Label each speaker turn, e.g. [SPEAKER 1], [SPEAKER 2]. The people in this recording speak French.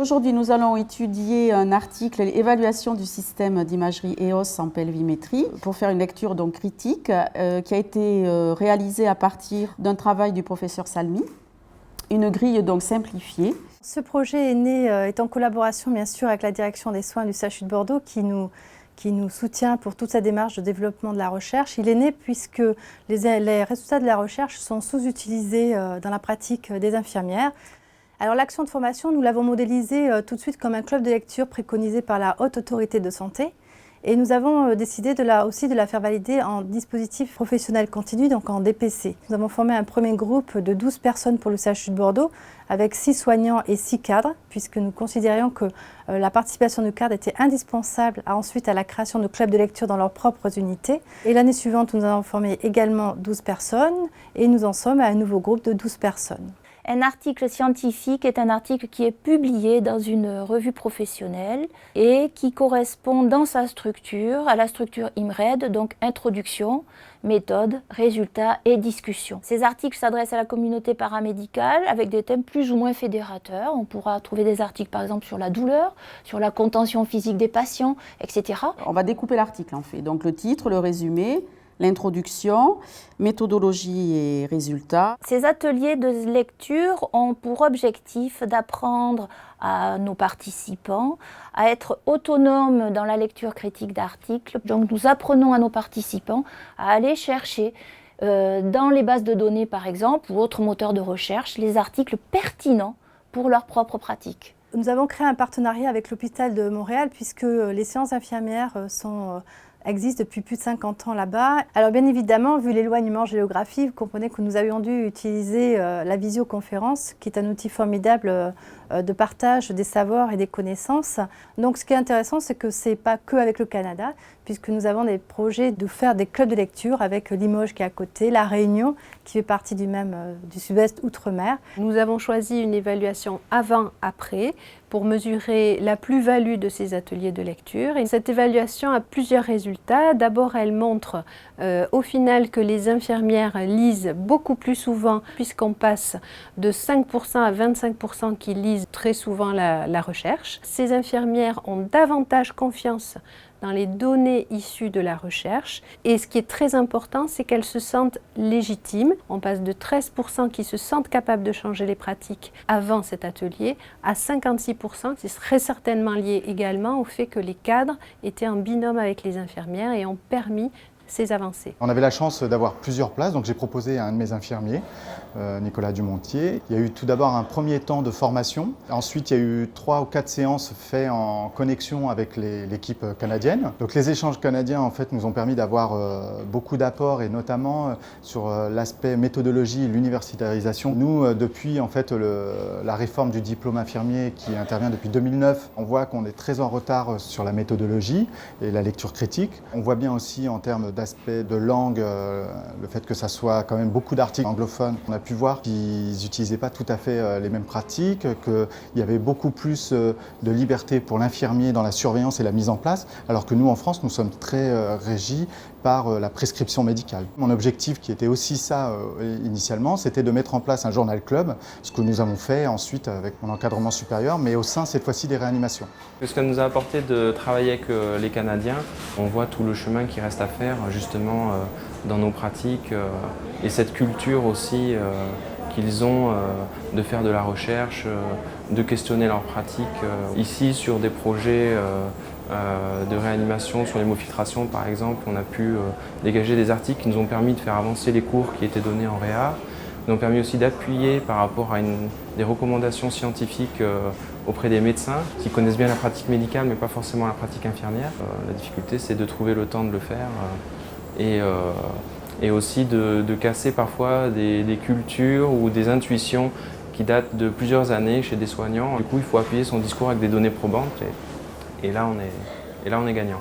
[SPEAKER 1] Aujourd'hui, nous allons étudier un article, l'évaluation du système d'imagerie EOS en pelvimétrie, pour faire une lecture donc critique qui a été réalisée à partir d'un travail du professeur Salmi, une grille donc simplifiée.
[SPEAKER 2] Ce projet est en collaboration bien sûr avec la direction des soins du CHU de Bordeaux qui nous soutient pour toute sa démarche de développement de la recherche. Il est né puisque les résultats de la recherche sont sous-utilisés dans la pratique des infirmières. Alors l'action de formation, nous l'avons modélisée tout de suite comme un club de lecture préconisé par la Haute Autorité de Santé. Et nous avons décidé aussi de la faire valider en dispositif professionnel continu, donc en DPC. Nous avons formé un premier groupe de 12 personnes pour le CHU de Bordeaux, avec 6 soignants et 6 cadres, puisque nous considérions que la participation de cadres était indispensable ensuite à la création de clubs de lecture dans leurs propres unités. Et l'année suivante, nous avons formé également 12 personnes, et nous en sommes à un nouveau groupe de 12 personnes.
[SPEAKER 3] Un article scientifique est un article qui est publié dans une revue professionnelle et qui correspond dans sa structure à la structure IMRED, donc introduction, méthode, résultats et discussion. Ces articles s'adressent à la communauté paramédicale avec des thèmes plus ou moins fédérateurs. On pourra trouver des articles par exemple sur la douleur, sur la contention physique des patients, etc.
[SPEAKER 1] On va découper l'article en fait, donc le titre, le résumé, l'introduction, méthodologie et résultats.
[SPEAKER 3] Ces ateliers de lecture ont pour objectif d'apprendre à nos participants à être autonomes dans la lecture critique d'articles. Donc nous apprenons à nos participants à aller chercher dans les bases de données par exemple ou autres moteurs de recherche les articles pertinents pour leur propre pratique.
[SPEAKER 2] Nous avons créé un partenariat avec l'hôpital de Montréal puisque les séances infirmières existe depuis plus de 50 ans là-bas. Alors bien évidemment, vu l'éloignement géographique, vous comprenez que nous avions dû utiliser la visioconférence, qui est un outil formidable de partage des savoirs et des connaissances. Donc ce qui est intéressant, c'est que ce n'est pas que avec le Canada, puisque nous avons des projets de faire des clubs de lecture avec Limoges qui est à côté, La Réunion qui fait partie du sud-ouest outre-mer.
[SPEAKER 4] Nous avons choisi une évaluation avant-après pour mesurer la plus-value de ces ateliers de lecture. Et cette évaluation a plusieurs résultats. D'abord, elle montre au final que les infirmières lisent beaucoup plus souvent, puisqu'on passe de 5% à 25% qui lisent très souvent la recherche. Ces infirmières ont davantage confiance dans les données issues de la recherche. Et ce qui est très important, c'est qu'elles se sentent légitimes. On passe de 13% qui se sentent capables de changer les pratiques avant cet atelier à 56%, qui serait certainement lié également au fait que les cadres étaient en binôme avec les infirmières et ont permis ces avancées.
[SPEAKER 5] On avait la chance d'avoir plusieurs places, donc j'ai proposé à un de mes infirmiers, Nicolas Dumontier. Il y a eu tout d'abord un premier temps de formation. Ensuite, il y a eu 3 ou 4 séances faites en connexion avec l'équipe canadienne. Donc les échanges canadiens en fait, nous ont permis d'avoir beaucoup d'apports et notamment sur l'aspect méthodologie et l'universitarisation. Nous, depuis en fait, la réforme du diplôme infirmier qui intervient depuis 2009, on voit qu'on est très en retard sur la méthodologie et la lecture critique. On voit bien aussi en termes d'aspect de langue, le fait que ça soit quand même beaucoup d'articles anglophones. On a pu voir qu'ils n'utilisaient pas tout à fait les mêmes pratiques, qu'il y avait beaucoup plus de liberté pour l'infirmier dans la surveillance et la mise en place, alors que nous en France, nous sommes très régis par la prescription médicale. Mon objectif, qui était aussi ça initialement, c'était de mettre en place un journal club, ce que nous avons fait ensuite avec mon encadrement supérieur, mais au sein cette fois-ci des réanimations.
[SPEAKER 6] Ce que nous a apporté de travailler avec les Canadiens, on voit tout le chemin qui reste à faire justement dans nos pratiques et cette culture aussi qu'ils ont de faire de la recherche, de questionner leurs pratiques. Ici, sur des projets de réanimation, sur l'hémofiltration par exemple, on a pu dégager des articles qui nous ont permis de faire avancer les cours qui étaient donnés en réa, qui nous ont permis aussi d'appuyer par rapport à des recommandations scientifiques auprès des médecins qui connaissent bien la pratique médicale mais pas forcément la pratique infirmière. La difficulté, c'est de trouver le temps de le faire et aussi de casser parfois des cultures ou des intuitions qui datent de plusieurs années chez des soignants. Du coup, il faut appuyer son discours avec des données probantes et là, on est gagnant.